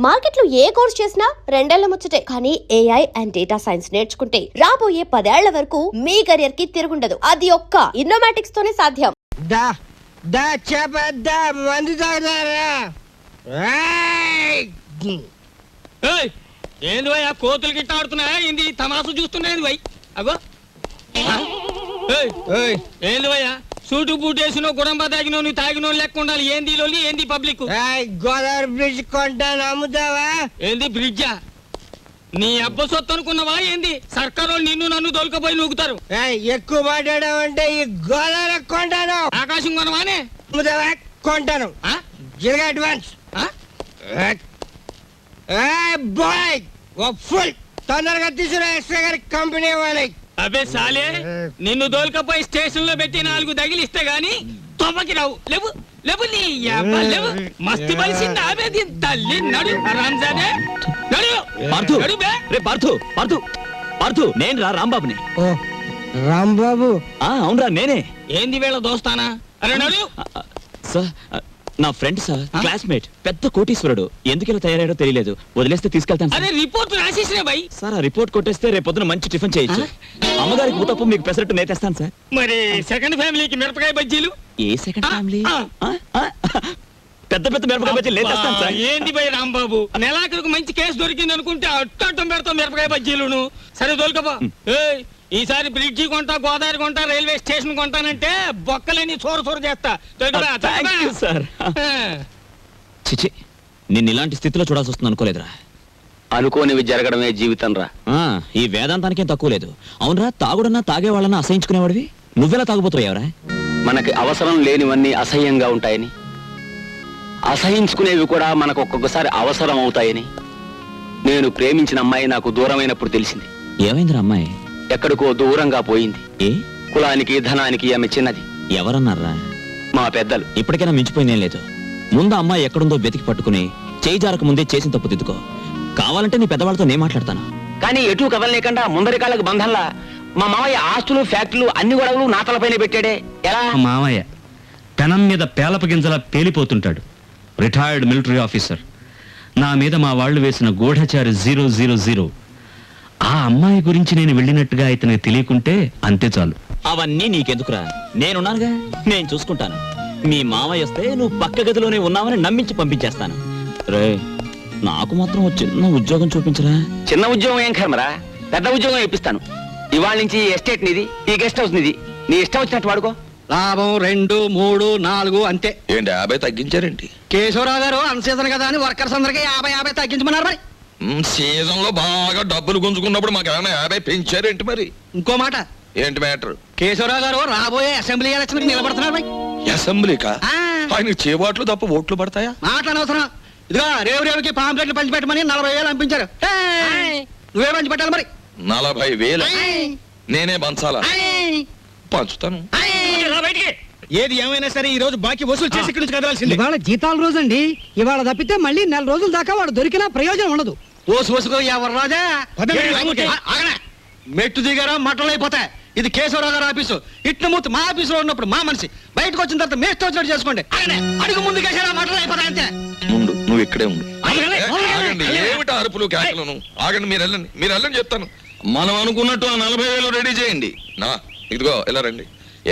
Market లో ఏ course చేసినా రెండేళ్ల ముచ్చటే. కానీ ఏఐ అండ్ డేటా సైన్స్ నేర్చుకుంటే రాబోయే 10 ఏళ్ల వరకు మీ కెరియర్ కి తిరుగుండదు. అది ఒక్క ఇన్నోమాటిక్స్ తోనే సాధ్యం. ఏంది భయ్, ఆ కోతులు గిట్ట ఆడుతున్నాయా? ఏంది తమాసు చూస్తున్నాయి భయ్? అగో ఏంది భయ్యా, సూటు బూట్ వేసినో గుడంబా తాగినో నువ్వు తాగినో లెక్క ఉండాలి. ఏంది లోలి, ఏంది పబ్లిక్? గోదావరి బ్రిడ్జ్ కొంటాను, అమ్ముతావా? ఏంది బ్రిడ్జా? నీ అబ్బ సొత్తు అనుకున్నావా ఏంది? సర్కారు నిన్ను నన్ను దొలకపోయి నూగుతారు. ఎక్కువ మాట్లాడావంటే ఈ గోదావరి కొంటాను. ఆకాశం కొనవానే? అమ్ముతావా? కొంటాను. జిల్గా అడ్వాన్స్ బాయ్ ఫుల్ తొందరగా తీసుకురా. ఎక్స్ట్రా గారి కంపెనీ వాళ్ళకి. అబే సాలే, నిన్ను దోల్కపోయి స్టేషన్ లో పెట్టి 4 తగిలిస్తే గాని తొమ్మకి రావు. లేవు లేవు, నీ యబ్బ లేవు. మస్తి బలిసింది ఆమె దీని తల్లి. నడు రాంజానే, నడు నడు బే. రే పార్థు నేను రా రాంబాబుని. రాంబాబు? అవునరా నేనే. ఏంది వేళ దోస్తానా? అరే నడు. సార్ నా ఫ్రెండ్ సార్, క్లాస్మేట్, పెద్ద కోటీశ్వరుడు. ఎందుకు ఇలా తయారయ్యాడో తెలియలేదు. వదిలేస్తే తీసుకెళ్తాను. అరే రిపోర్ట్ రాసేసినా భయ్. సార్ ఆ రిపోర్ట్ కొట్టేస్తే రేపు పొద్దున మంచి టిఫిన్ చేయొచ్చు. అమ్మగారికి ఊతప్పం, మీకు పెసరట్టు నేతేస్తాను సార్. మరి సెకండ్ ఫ్యామిలీకి మిరపకాయ బజ్జీలు? ఏ సెకండ్ ఫ్యామిలీ? పెద్ద పెద్ద మిరపకాయ బజ్జీలు నేతేస్తాను సార్. ఏంది భయ్ రాంబాబు, నెలాఖరుకు మంచి కేసు దొరికింది అనుకుంటే అట్టం పెడతాం మిరపకాయ బజ్జీలును. సరే దొరకబా. ఈసారి బ్రిడ్జి కొంటా, గోదావరి కొంటా, రైల్వే స్టేషన్ కొంటానంటే బొక్కలని చోర చేస్తా. చిచి, నిన్ను ఇలాంటి స్థితిలో చూడాల్సి వస్తుంది అనుకోలేదురా. అనుకోనివి జరగడమే జీవితం రా. ఈ వేదాంతానికేం తక్కువ లేదు. అవునరా, తాగుడన్నా తాగేవాళ్ళన్నా అసహించుకునేవాడివి. నువ్వెలా తాగుపోతావురా? మనకి అవసరం లేనివన్నీ అసహ్యంగా ఉంటాయని, అసహించుకునేవి కూడా మనకు ఒక్కొక్కసారి అవసరం అవుతాయని నేను ప్రేమించిన అమ్మాయి నాకు దూరమైనప్పుడు తెలిసింది. ఏమైందిరా అమ్మాయి? ఎక్కడికో దూరంగా పోయింది. ఏ కులానికి ధనానికి ఆమె చిన్నది. ఎవరన్నారా? మా పెద్దలు. ఇప్పటికైనా మించిపోయిందేం లేదు. ముందు అమ్మాయి ఎక్కడుందో వెతికి పట్టుకుని చేయి జారక ముందే చేసిన తప్పు దిద్దుకో. కావాలంటే నీ పెద్దవాళ్ళతో నేను మాట్లాడతాను. కానీ ఎటు కదలలేకుండా ముందరి కాళ్ళకు బంధంలా మా మామయ్య ఆస్తులు, ఫ్యాక్టరీలు, అన్ని గొడవలు నా తలపైన పెట్టాడే. ఎలా? మామయ్య పెనం మీద పేలప గింజలా పేలిపోతుంటాడు. Retired military officer. నా మీద మా వాళ్ళు వేసిన గూఢచారి 000. ఆ అమ్మాయి గురించి నేను వెళ్ళినట్టుగా ఇతనికి తెలియకుంటే అంతే చాలు. అవన్నీ నీకెందుకురా, నేనున్నానుగా, నేను చూసుకుంటాను. మీ మామయ్య వస్తే నువ్వు పక్క గదిలోనే ఉన్నావని నమ్మించి పంపించేస్తాను. రే, నాకు మాత్రం చిన్న ఉద్యోగం చూపించరా. చిన్న ఉద్యోగం ఏం కర్మరా, పెద్ద ఉద్యోగం ఇప్పిస్తాను. ఇవాళ నుంచి ఈ ఎస్టేట్ నిది, ఈ గెస్ట్ హౌస్ నిది. నీ ఇష్టం వచ్చినట్టు వాడుకో. లాభం 2, 3, 4 అంతే. ఏంటి 50 తగ్గించారేంటి? కేశవరావు గారు అన్సీజన్ కదా అని వర్కర్స్ అందరికి 50 తగ్గించమన్నారు. మరి సీజన్ లో బాగా డబ్బులు గుంజుకున్నప్పుడు మాకు ఏమైనా 50 పెంచారేంటి? మరి ఇంకో మాట. ఏంటి మ్యాటర్? కేశవరావు గారు రాబోయే అసెంబ్లీ ఎలక్షన్ నిలబడుతున్నారు. మరి అసెంబ్లీకా? ఆయన చేబాట్లు తప్ప ఓట్లు పడతాయా? మాట అనవసరం. ఇదిగో రేవుకి పాంప్లెట్లు పంచిపెట్టమని 40,000 పంపించారు. నువ్వే పంచిపెట్టాలి. మరి 40,000 నేనే పంచాలా? పంచుతాను. ఏది ఏమైనా సరే ఈ రోజు బాకీ వసూలు చేసి ఇక్కడి నుంచి కదలాల్సింది. ఇవాళ జీతాల రోజు అండి. ఇవాళ తప్పితే మళ్ళీ 4 రోజుల దాకా వాడు దొరికినా ప్రయోజనం ఉండదు. ఓసుకో ఎవరు రాజా. మెట్టు దిగారా మట్టలు అయిపోతాయి. ఇది కేశవరావు గారు ఆఫీసు. ఇట్ల మూర్తి మా ఆఫీసులో ఉన్నప్పుడు మా మనిషి, బయటకు వచ్చిన తర్వాత మేస్ట్ వచ్చినట్టు చేసుకోండి. అడుగు ముందు కేసారా మట్టలు అయిపోతాయి అంతే. ముందు నువ్వు ఇక్కడే ఉండు. ఆగండి, ఏమిటి అరుపులు కేకలను? ఆగండి, మీరు వెళ్ళండి చెప్తాను. మనం అనుకున్నట్టు ఆ 40,000 రెడీ చేయండి. నా ఇదిగో ఇలా రండి.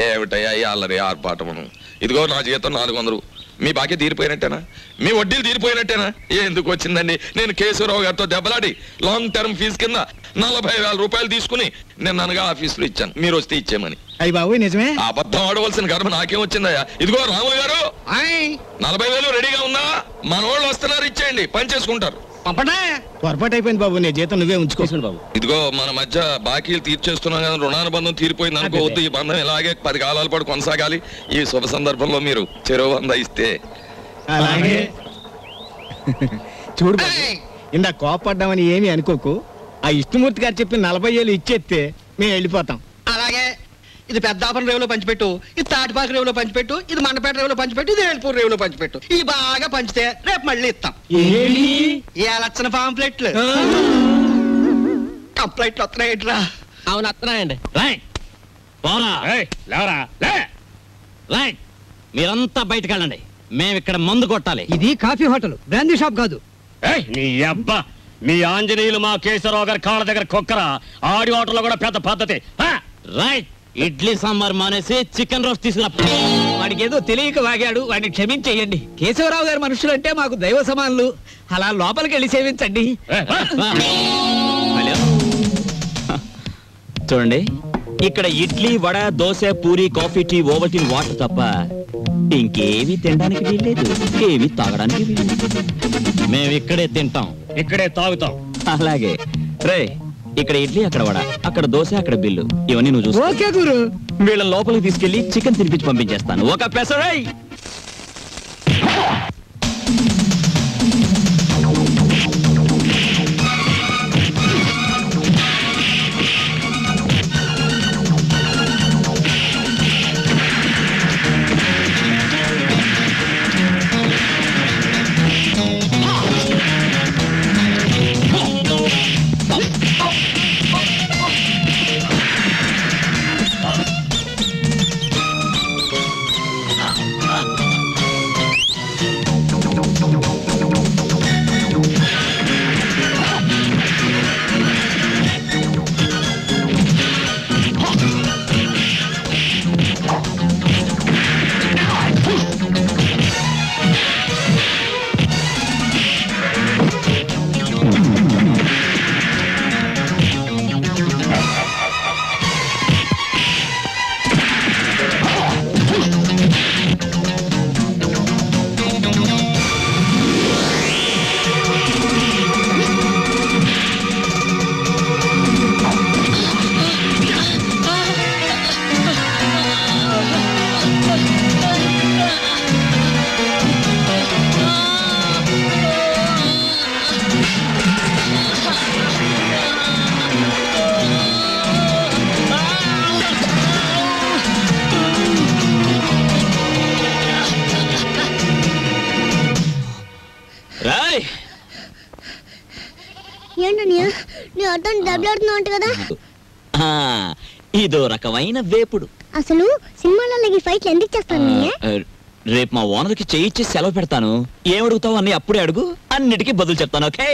ఏమిటయ్యా ఈ అల్లరి ఆర్పాటమును? ఇదిగో నా జీతం 400. మీ బాకీ తీరిపోయినట్టేనా? మీ వడ్డీలు తీరిపోయినట్టేనా? ఎందుకు వచ్చిందండి? నేను కేశవరావు గారితో దెబ్బలాడి లాంగ్ టర్మ్ ఫీజు కింద 40,000 రూపాయలు తీసుకుని నేను అనగా ఆఫీసులో ఇచ్చాను. మీరు వస్తే ఇచ్చేమని. అయ్యి బాబు నిజమే. అబద్ధం ఆడవలసిన కర్మ నాకేం వచ్చిందయ్యా? ఇదిగో రాములు గారు, 40,000 రెడీగా ఉందా? మన వాళ్ళు వస్తున్నారు, ఇచ్చేయండి, పని చేసుకుంటారు. పొరపాటు అయిపోయింది బాబు, నీ జీతం నువ్వే ఉంచుకోవాలి బాబు. ఇదిగో మన మధ్య బాకీలు తీర్చేస్తున్నాం కదా, రుణానుబంధం తీరిపోయింది అనుకోవద్దు. ఈ బంధం ఇలాగే 10 కాలాల పాటు కొనసాగాలి. ఈ శుభ సందర్భంలో మీరు చెరువు 100 ఇస్తే. అలాగే. చూడు బాబు, ఇందా కోపడ్డామని ఏమీ అనుకోకు. ఆ ఇష్టమూర్తి గారు చెప్పి 40,000 ఇచ్చేస్తే మేము వెళ్ళిపోతాం. అలాగే. ఇది పెద్దాపురం రేవులో పంచిపెట్టు, ఇది తాటిపాక రేవులో పంచిపెట్టు, ఇది మండపేట రేవులో పంచిపెట్టు, ఇది వేల్పూర్ రేవులో పంచిపెట్టు. ఈ బాగా పంచితే రేపు మళ్ళీ ఇస్తాం. ఈ లక్షణ పాంప్లెట్లు కంప్లైంట్లు వస్తున్నాయిట్రా. అవును వస్తున్నాయండి. మీరంతా బయటకు వెళ్ళండి. మేము ఇక్కడ మందు కొట్టాలి. ఇది కాఫీ హోటల్, బ్రాందీ షాప్ కాదు. నీ అబ్బా మీ ఆంజనేయులు మా కేశవరావు గారి కాళ్ళ దగ్గర కుక్కరా ఆడి ఆటలో కూడా పెద్ద పద్ధతి రైట్ ఇడ్లీ సాంబార్ మానేసి చికెన్ రోస్ట్ తీసుకురా. వాడికి ఏదో తెలియక వాగాడు, వాడిని క్షమించేయండి. కేశవరావు గారి మనుషులు అంటే మాకు దైవ సమానులు. అలా లోపలికి వెళ్ళి సేవించండి. హలో చూడండి, ఇక్కడ idli vada dosa puri coffee tea Ovaltine water తప్ప ఇంకేమీ తినడానికి వీల్లేదు, ఏమీ తాగడానికి వీల్లేదు. మేము ఇక్కడే తింటాం, ఇక్కడే తాగుతాం. అలాగే రే, ఇక్కడ ఇడ్లీ అక్కడ వడ, అక్కడ దోశ అక్కడ బిల్లు, ఇవన్నీ నువ్వు చూసుకో. ఓకే గురు. వీళ్ళ లోపలికి తీసుకెళ్లి చికెన్ తినిపించి పంపించేస్తాను. ఒక పెసరై. ఏంటన్నయ్య నీ అర్థం దెబ్బలాడుతున్నావు అంట కదా? ఇదో రకమైన వేపుడు. అసలు సినిమాలలో ఈ ఫైట్లు ఎందుకు చేస్తాను? రేపు మా ఓనర్కి చేయించి సెలవు పెడతాను. ఏమడుగుతావు అన్ని అప్పుడే అడుగు, అన్నిటికీ బదులు చెప్తాను. ఓకే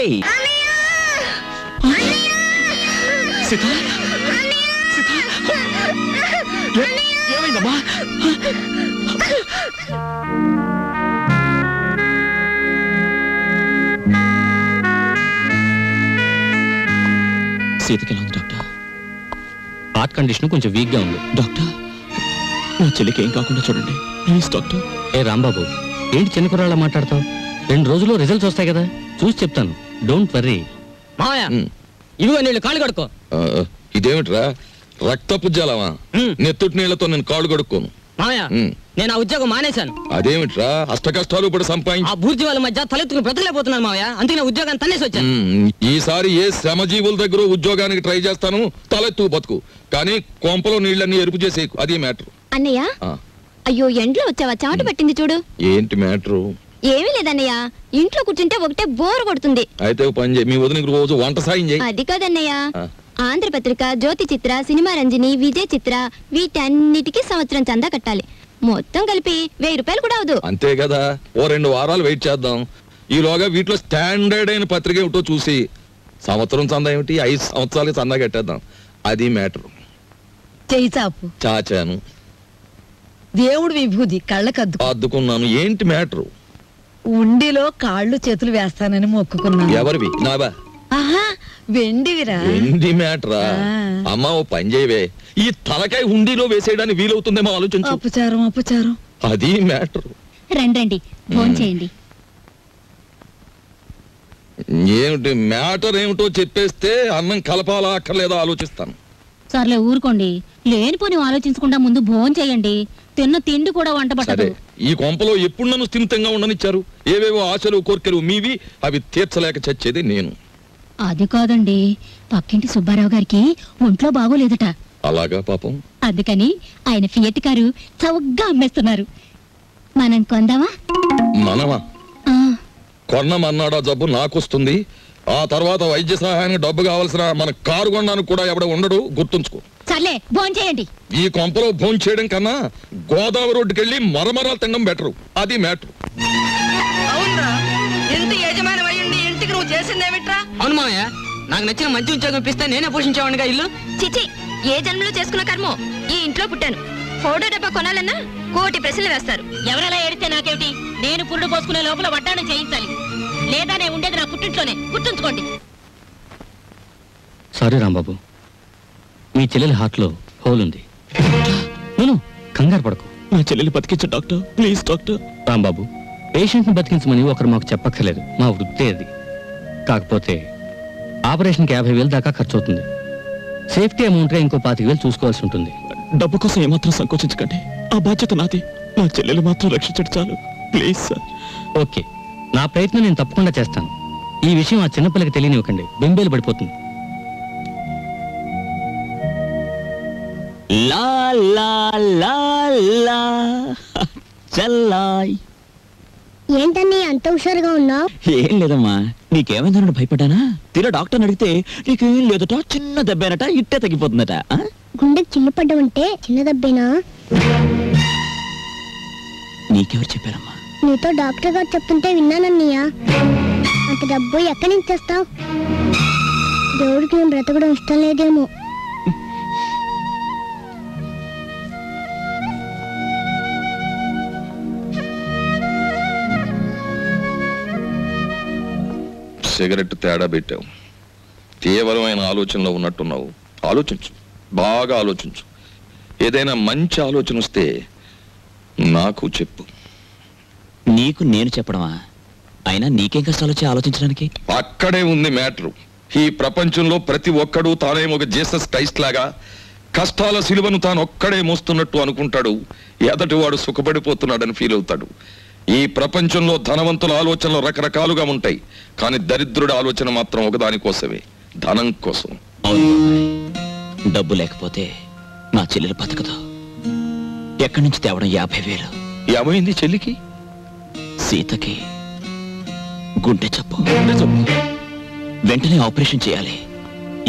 ఏమైందమ్మా? సీతకి ఎలా ఉంది డాక్టర్? హార్ట్ కండిషన్ కొంచెం వీక్ గా ఉంది. డాక్టర్, నా చెల్లికి ఏం కాకుండా చూడండి ప్లీజ్ డాక్టర్. ఏ రాంబాబు, ఏంటి చిన్న కుర్రాళ్ళ మాట్లాడతావు? 2 రోజుల్లో రిజల్ట్స్ వస్తాయి కదా, చూసి చెప్తాను. Don't worry. మావయ్య ఇదిగో నీళ్ళు కాళ్ళు కడుకో. ఇదేమిట్రా రక్తపు జలమా? నెత్తుటి నీళ్లతో నేను కాళ్ళు కడుక్కోను. మావయ్య నేను ఆ ఉద్యోగం మానేశాను. అదేమిట్రా అష్ట కష్టాలు ఇప్పుడు సంపాదించి ఆ బూర్జీ వాళ్ళ మధ్య తలెత్తుకుని బ్రతలేకపోతున్నాను మావయ్య. అందుకే ఉద్యోగాన్ని తన్నేసి వచ్చాను. ఈసారి ఏ శ్రమజీవుల దగ్గర ఉద్యోగానికి ట్రై చేస్తాను, తలెత్తు బతుకు. కానీ కొంపలో నీళ్ళన్నీ ఎరుపు చేసేకు, అది మ్యాటర్. అన్నయ్య, అయ్యో ఎండ్లో వచ్చావా? చెమట పట్టింది చూడు. ఏంటి మ్యాటరు? ఏమీ లేదన్నయ్య, ఇంట్లో కూర్చుంటే ఒకటే బోర్ కొడుతుంది. అయితే ఓ పని చేయి, మీ వదినకి రోజు వంట సాయం చేయి. అది కాదన్నయ్య, ఆంధ్రపత్రిక, జ్యోతి చిత్ర, సినిమా రంజని, విజయ్ చిత్ర వీటన్నిటికీ సంవత్సరం చందా కట్టాలి. మొత్తం కలిపి 1000 రూపాయలు కూడా అవదు. అంతే కదా, ఓ 2 వారాలు వెయిట్ చేద్దాం. ఈలోగా వీటిలో స్టాండర్డ్ అయిన పత్రిక ఏమిటో చూసి సంవత్సరం చందా ఏమిటి 5 సంవత్సరాలకి చందా కట్టేద్దాం. అది మ్యాటర్. చెయ్యి చాపు. చాచాను, దేవుడు విభూది కళ్ళకద్దు అద్దుకున్నాను. ఏంటి మ్యాటరు? ఉండిలో కాళ్ళు చేతులు వేస్తానని మొక్కుకున్నాను. ఎవరివి? నావా? ఆహా, వెండివిరా. ఏంటి మ్యాటరా? అమ్మా ఓ పని చేయవే, ఈ తలకాయ హుండీలో వేసేయడానికి వీలవుతుందేమో ఆలోచించు. అపచారం అపచారం. అది మ్యాటరు. రండి భోంచేయండి. ఏమిటి మ్యాటర్ ఏమిటో చెప్పేస్తే అన్నం కలపాలా అక్కర్లేదా ఆలోచిస్తాను. సర్లే ఊరుకోండి, లేనిపోని ఆలోచించకుండా ముందు భోజనం చేయండి. తిన్న తిండి కూడా వంట సరే, పట్టదు. ఈ కొంపలో ఎప్పుడు నన్ను స్థిమితంగా ఉండనిచ్చారు? ఏవేవో ఆశలు కోర్కెలు మీవి, అవి తీర్చలేక చచ్చేది నేను. అది కాదండి, పక్కింటి సుబ్బారావు గారికి ఒంట్లో బాగోలేదట. అలాగా పాపం. అందుకని ఆయన ఫియట్ కారు చౌకగా అమ్మేస్తున్నారు. మనం కొందామా? మనమా? కొన్నమన్నాడా జబ్బు నాకొస్తుంది. ఆ తర్వాత వైద్య సహాయానికి డబ్బు కావాల్సిన మన కారు కొనడానికి కూడా ఎవడ ఉండడు, గుర్తుంచుకో. సర్లే భోజనం చేయండి. ఈ కొంపలో భోజనం చేయడం కన్నా గోదావరి రోడ్డుకెళ్ళి మరమరాలు తినడం బెటరు. అది మ్యాటర్. అవునా, ఎంత యజమాని అయ్యుండి ఇంటికి చేసిందేమిట్రా? అవును మామయ్య, నాకు నచ్చిన మంచి ఉద్యోగం ఇప్పిస్తే నేనే పోషించేవాడిగా ఇల్లు. చిచి, ఏ జన్మలో చేసుకున్న కర్మో ఈ ఇంట్లో పుట్టాను. పౌడో డబ్బా కొనాలన్నా కోటి ప్రశ్నలు వేస్తారు. ఎవరెలా ఏడితే నాకేమిటి? నేను పురుడు పోసుకునే లోపల వడ్డాణం చేయించాలి, లేదా నేను ఉండేది నా పుట్టింట్లోనే. గుర్తుంచుకోండి. సారీ రాంబాబు, మీ చెల్లెలి హార్ట్లో హోల్ ఉంది. నేను కంగారు పడకు. నా చెల్లెలు బతికించు డాక్టర్, ప్లీజ్ డాక్టర్. రాంబాబు, పేషెంట్ని బతికించమని ఒకరు మాకు చెప్పక్కర్లేదు, మా వృత్తే అది. కాకపోతే ఆపరేషన్కి 50,000 దాకా ఖర్చు అవుతుంది. సేఫ్టీ అమౌంట్గా ఇంకో 25,000 చూసుకోవాల్సి ఉంటుంది. డబ్బు కోసం ఏమాత్రం సంకోచించకండి, ఆ బాధ్యత నాది. నా చెల్లెలు మాత్రం రక్షించడు చాలు, ప్లీజ్ సార్. ఓకే, నా ప్రయత్నం నేను తప్పకుండా చేస్తాను. ఈ విషయం ఆ చిన్నపిల్లకి తెలియనివ్వకండి, బెంబేలు పడిపోతుంది. లా లా లా లా చల్లాయ్. ఏంటని అంత హుషారుగా ఉన్నావు? ఏం లేదమ్మా, నీకేమైందని భయపడ్డానా? తీరా డాక్టర్ని అడిగితే నీకేం లేదట, చిన్న దెబ్బేనట, ఇట్టే తగ్గిపోతుందట. గుండెకి చిల్లు పడ్డమంటే చిన్న దెబ్బేనా? నీకెవరు చెప్పారమ్మా? నీతో డాక్టర్ గారు చెప్తుంటే విన్నానన్నయ్య. అంత డబ్బు ఎక్కడి నుంచి తెస్తావు? దేవుడికి నేను బ్రతకడం ఇష్టం లేదేమో. సిగరెట్ తేడా పెట్టావు, తీవ్రమైన ఆలోచనలో ఉన్నట్టున్నావు. ఆలోచించు, బాగా ఆలోచించు. ఏదైనా మంచి ఆలోచన వస్తే నాకు చెప్పు. నీకు నేను చెప్పడమా? అయినా నీకేం కష్టాలు వచ్చి ఆలోచించడానికి? అక్కడే ఉంది మ్యాటరు. ఈ ప్రపంచంలో ప్రతి ఒక్కడూ తానే ఒక జీసస్ క్రైస్ట్ లాగా కష్టాల సిలువను తాను ఒక్కడే మోస్తున్నట్టు అనుకుంటాడు. ఎదటివాడు సుఖపడిపోతున్నాడని ఫీల్ అవుతాడు. ఈ ప్రపంచంలో ధనవంతుల ఆలోచనలు రకరకాలుగా ఉంటాయి, కానీ దరిద్రుడి ఆలోచన మాత్రం ఒకదానికోసమే, ధనం కోసం. అవును బాబాయ్, డబ్బు లేకపోతే నా చెల్లెలు బతకదు. ఎక్కడి నుంచి తేవడం? 50,000. ఏమైంది చెల్లికి? సీతకి గుండె జబ్బు. వెంటనే ఆపరేషన్ చేయాలి.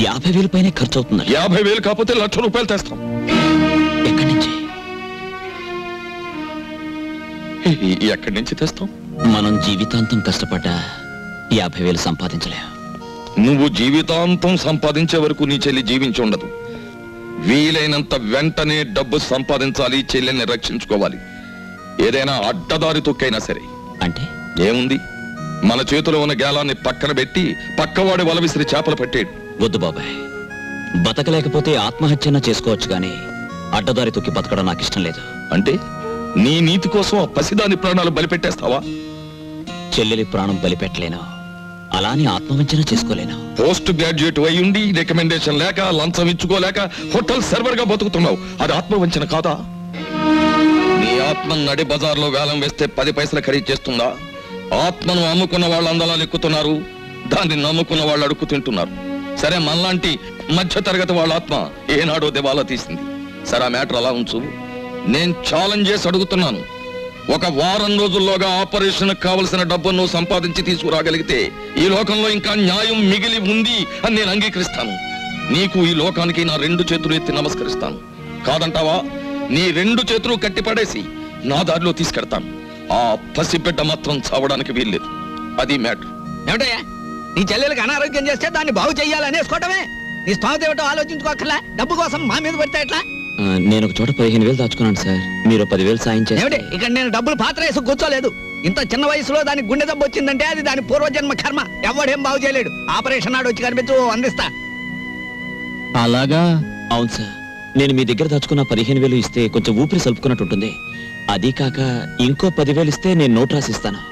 50,000 పైనే ఖర్చు అవుతుంది. 50,000 కాకపోతే ₹1,00,000 తెస్తాం. ఎక్కడి నుంచి? ఎక్కడి నుంచి తెస్తాం? మనం జీవితాంతం కష్టపడ్డా 50,000 సంపాదించలేం. నువ్వు జీవితాంతం సంపాదించే వరకు నీ చెల్లి జీవించి ఉండదు. వీలైనంత వెంటనే డబ్బు సంపాదించాలి, చెల్లెల్ని రక్షించుకోవాలి. ఏదైనా అడ్డదారి తొక్కైనా సరే. అంటే ఏముంది, మన చేతిలో ఉన్న గేలాన్ని పక్కన పెట్టి పక్కవాడి వల విసిరి చేపలు పట్టేడు. వద్దు బాబాయ్, బతకలేకపోతే ఆత్మహత్యన చేసుకోవచ్చు, కానీ అడ్డదారి తొక్కి బతకడం నాకు ఇష్టం లేదు. అంటే నీ నీతి కోసం ఆ పసిదాని ప్రాణాలు బలిపెట్టేస్తావా? చెల్లెలి ప్రాణం బలిపెట్టలేను, అలాని ఆత్మవంచన చేసుకోలేను. పోస్ట్ గ్రాడ్యుయేట్ అయ్యుండి రికమెండేషన్ లేక లంచం ఇచ్చుకోలేక హోటల్ సర్వర్ గా బతుకుతున్నావు. అది ఆత్మవంచన కాదా? నీ ఆత్మ నడి బజార్లో వేలం వేస్తే 10 పైసలు ఖరీదు చేస్తుందా? ఆత్మను అమ్ముకున్న వాళ్ళు అందలాలు ఎక్కుతున్నారు, దాన్ని నమ్ముకున్న వాళ్ళు అడుక్కు తింటున్నారు. సరే, మనలాంటి మధ్య తరగతి వాళ్ళ ఆత్మ ఏనాడో దివాలా తీసింది. సరే, ఆ మ్యాటర్ అలా ఉంచు. నేను ఛాలెంజ్ చేసి అడుగుతున్నాను. ఒక వారం రోజుల్లోగా ఆపరేషన్ కావలసిన డబ్బును నువ్వు సంపాదించి తీసుకురాగలిగితే ఈ లోకంలో ఇంకా న్యాయం మిగిలి ఉంది అని నేను అంగీకరిస్తాను. నీకు, ఈ లోకానికి నా 2 చేతులు ఎత్తి నమస్కరిస్తాను. కాదంటావా? నీ 2 చేతులు కట్టిపడేసి నా దారిలో తీసుకెడతాను. ఆ పసిబిడ్డ మాత్రం చావడానికి వీల్లేదు. అది మ్యాటర్. ఏమిటయ్యా, నీ చెల్లెలకు అనారోగ్యం చేస్తే దాన్ని బాగు చెయ్యాలనేసుకోవటమే. నీ స్థానం ఏమిటో ఆలోచించుకోకర్లా. డబ్బు కోసం మా మీద పడితే ఎట్లా? నేను ఒక చోట 15,000 దాచుకున్నాను సార్, మీరు 10,000 సాయం చేయండి. ఏమిటి, ఇక్కడ నేను డబ్బులు పాత్ర వేసి కూర్చోలేదు. ఇంత చిన్న వయసులో దానికి గుండె దెబ్బ వచ్చిందంటే అది దాని పూర్వజన్మ కర్మ. ఎవడేం బాగు చేయలేడు. ఆపరేషన్ నాడు వచ్చి కనిపించు, అందిస్తా. అలాగా? అవును సార్, నేను మీ దగ్గర దాచుకున్న 15,000 ఇస్తే కొంచెం ఊపిరి సలుపుకున్నట్టు ఉంటుంది. అది కాక ఇంకో 10,000 ఇస్తే నేను నోట్ రాసిస్తాను.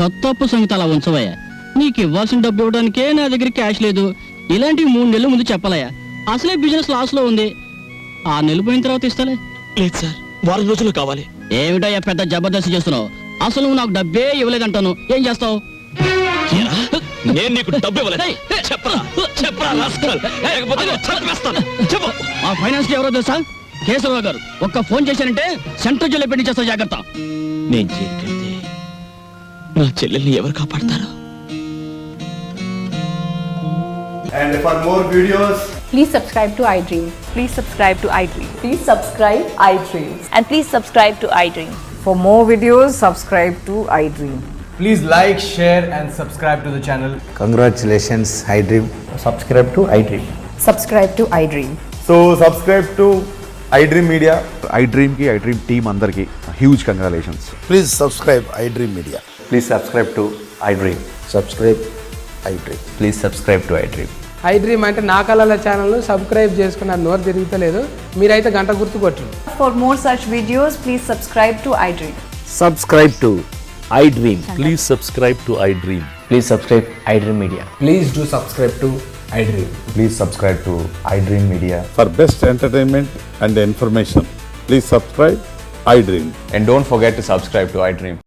కొత్త అప్పు సంగతి అలా ఉంచవయ్యా. నీకు ఇవ్వాల్సిన డబ్బు ఇవ్వడానికే నా దగ్గర క్యాష్ లేదు. ఇలాంటివి 3 నెలల ముందు చెప్పాలయ్యా. అసలే బిజినెస్ లాస్ లో ఉంది. 6 నెలలు పోయిన తర్వాత ఇస్తాలే. లేదు సార్, వారం రోజులు కావాలి. ఏమిటయ్యా పెద్ద జబర్దస్త్ చేస్తున్నావు? అసలు నువ్వు నాకు డబ్బే ఇవ్వలేదంటాను, ఏం చేస్తావు? నేను నీకు డబ్బు ఇవ్వలేదు. చెప్పరా చెప్పరా రాస్కల్, లేకపోతే నేను చంపేస్తాను. చెప్పు. మా ఫైనాన్స్ ఎవరో తెలుసా? కేశవరావు గారు. ఒక్క ఫోన్ చేశానంటే సెంట్రల్ జైల్లో పెట్టి చేస్తా, జాగ్రత్త. నేను జైలుకెళ్తే నా చెల్లెల్ని ఎవరు కాపాడతారు? And for more videos, Please subscribe to iDream. Please subscribe to iDream. Please subscribe iDream. And please subscribe to iDream. For more videos, subscribe to iDream. Please like, share, and subscribe to the channel. Congratulations I dream. Subscribe to iDream. Subscribe to I dream. So subscribe to iDream Media. iDream కి iDream team అందరికి huge congratulations. Please subscribe I dream media. Please subscribe to iDream. Subscribe I dream. Please subscribe to iDream. I dream అంటే నా కళల channel subscribe చేసుకున్న నోరు తిరుగుతలేదు, మీరైతే గంట గుర్తు కొట్టు. For more such videos please subscribe to I dream. Subscribe to I dream. Please subscribe to iDream. Please subscribe iDream Media. Please do subscribe to iDream. Please subscribe to iDream Media. For best entertainment and information please subscribe I dream. And don't forget to subscribe to iDream.